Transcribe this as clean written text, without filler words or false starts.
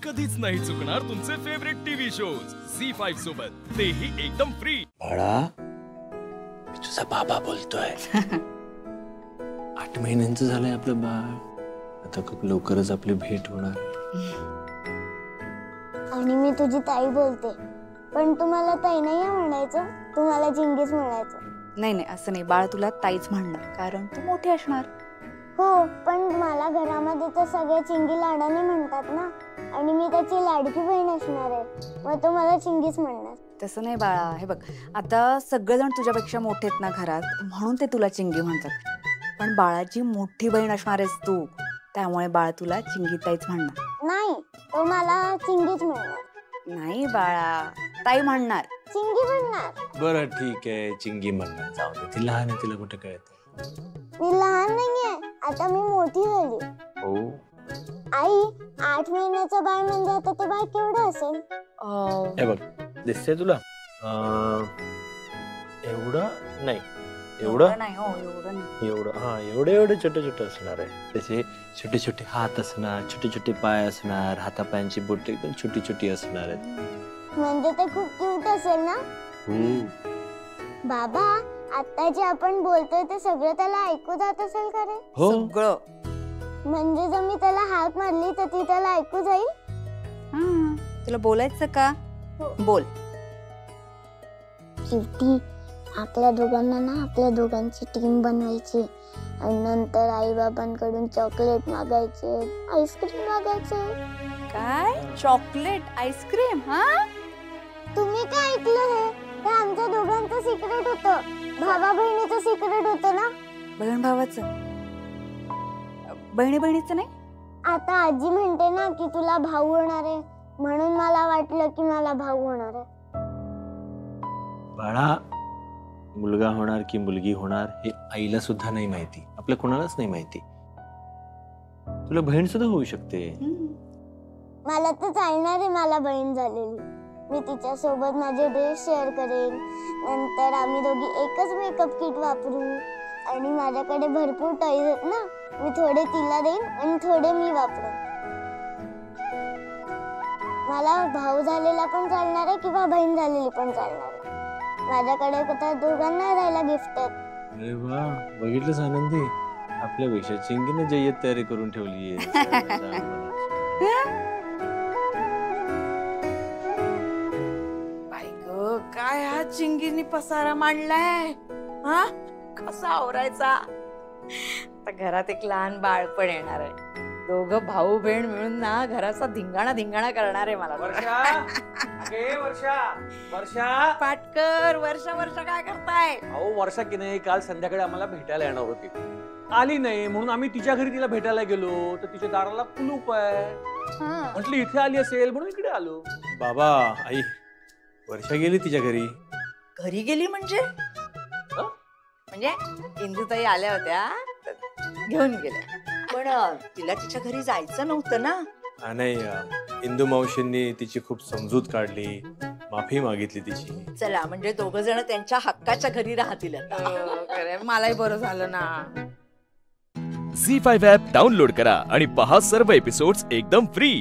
कधीच नाही चुकणार तुमचे फेवरेट टीव्ही शोज झी5 सोबत, तेही एकदम फ्री. बाळा, मी तुझा बाबा बोलतोय. 8 महिन्यांचं झालंय आपलं बाळ. आता खूप लवकरच आपली भेट होणार. आणि मी तुझी ताई बोलते, पण तुम्हाला ताई नाही म्हणायचं, तुम्हाला चिंगीच म्हणायचं. नाही नाही, असं नाही बाळा, तुला ताईच म्हणणार कारण तू मोठी असणार. हो, पण मला घरामध्ये तर सगळे चिंगी लाडाने म्हणतात ना, आणि मी त्याची लाडकी बहीण असणार आहे, मग तो मला चिंगीच म्हणणार. तसं नाही बाळा, हे बघ आता सगळेजण तुझ्यापेक्षा मोठे आहेत ना घरात, म्हणून ते तुला चिंगी म्हणतात. पण बाळाची मोठी बहीण असणार आहेस तू, त्यामुळे बाळा तुला चिंगी ताईच म्हणणार. नाही, तो मला चिंगीच म्हणणार. नाही बाळा, ताई म्हणणार. चिंगी म्हणणार. बरं ठीक आहे, चिंगी म्हणणार. जाऊ दे, ती लहान आहे, तिला कुठं कळत. मी लहान नाहीये, आता मी मोठी झाली. हो आई, 8 महिन्याचं बाळ म्हणजे आता ते बाळ केवढं असेल? हे बघ, दिसतंय तुला? एवढं नाही, एवढं नाही. हो, एवढं नाही. एवढं, हा, एवढे छोटे छोटे असणार आहे. त्याचे छोटे छोटे हात असणार, छोटे छोटे पाय असणार, हातापायांची बोटे एकदम छोटी छोटी असणार आहेत. म्हणजे ते खूप क्यूट असेल ना? बाबा, आता जे आपण बोलतोय ते सगळं त्याला ऐकू जात असेल का रे? हो, सगळं. म्हणजे जर मी त्याला हाक मारली तर ती त्याला ऐकू जाईल? तुला बोलायचं का? बोल. क्यूटी, आपल्या दोघांना ना आपल्या दोघांची टीम बनवायची आणि नंतर आई बाबांकडून चॉकलेट मागायचे, आईस्क्रीम मागायचे. काय? Chocolate ice cream? हा, तुम्ही काय ऐकलं? हे आमच्या दोघांचं सिक्रेट होतं. भावा बहिणीचं सिक्रेट होतं ना. बहीण भावाचं? बहिणी बहिणीचं नाही. आता आजी म्हणते ना की तुला भाऊ होणार आहे, म्हणून मला वाटलं की मला भाऊ होणार आहे. बाळा, मुलगा होणार की मुलगी होणार हे आईला सुद्धा नाही माहिती, आपल्या कोणालाच नाही माहिती. तुला बहीण सुद्धा होऊ शकते. मला तर चालणार आहे मला बहीण झालेली. मी तिच्या सोबत माझे ड्रेस शेअर करेन, नंतर आम्ही दोघी एकच मेकअप किट वापरू, आणि माझ्याकडे भरपूर टॉयज आहेत ना, मी थोडे तिला देईन आणि थोडे मी वापरेन. मला भाऊ झालेला पण चालणार आहे किंवा बहीण झालेली पण चालणार आहे. माझ्याकडे आता दोघांना राहायला गिफ्ट आहेत. अरे वा, बघितलंस आनंदी, आपल्यापेक्षा चिंगीने जय्यत तयारी करून ठेवली आहे. काय हा चिंगीनी पसारा मांडलाय? हा, कसा आवरायचा? आता घरात एक लहान बाळ पण येणार आहे. दोघं भाऊ बहीण मिळून ना घराचा धिंगाणा धिंगाणा करणार आहे. मला वर्षा, वर्षा पाटकर, वर्षा काय करताय? अहो, वर्षा की नाही काल संध्याकाळी आम्हाला भेटायला येणार होती, आली नाही, म्हणून आम्ही तिच्या घरी तिला भेटायला गेलो तर तिच्या दाराला कुलूप आहे. म्हटलं इथे आली असेल म्हणून इकडे आलो. बाबा, आई, वर्षा गेली तिच्या घरी. घरी गेली म्हणजे? म्हणजे इंदुताई आल्या होत्या घेऊन गेल्या, पण तिला तिच्या घरी जायचं नव्हतं ना. नाही, इंदू मावशींनी तिची खूप समजूत काढली, माफी मागितली तिची. चला, म्हणजे दोघ जण त्यांच्या हक्काच्या घरी राहतील आता. मलाही बरं झालं ना. झी5 ॲप डाउनलोड करा आणि पहा सर्व एपिसोड्स एकदम फ्री.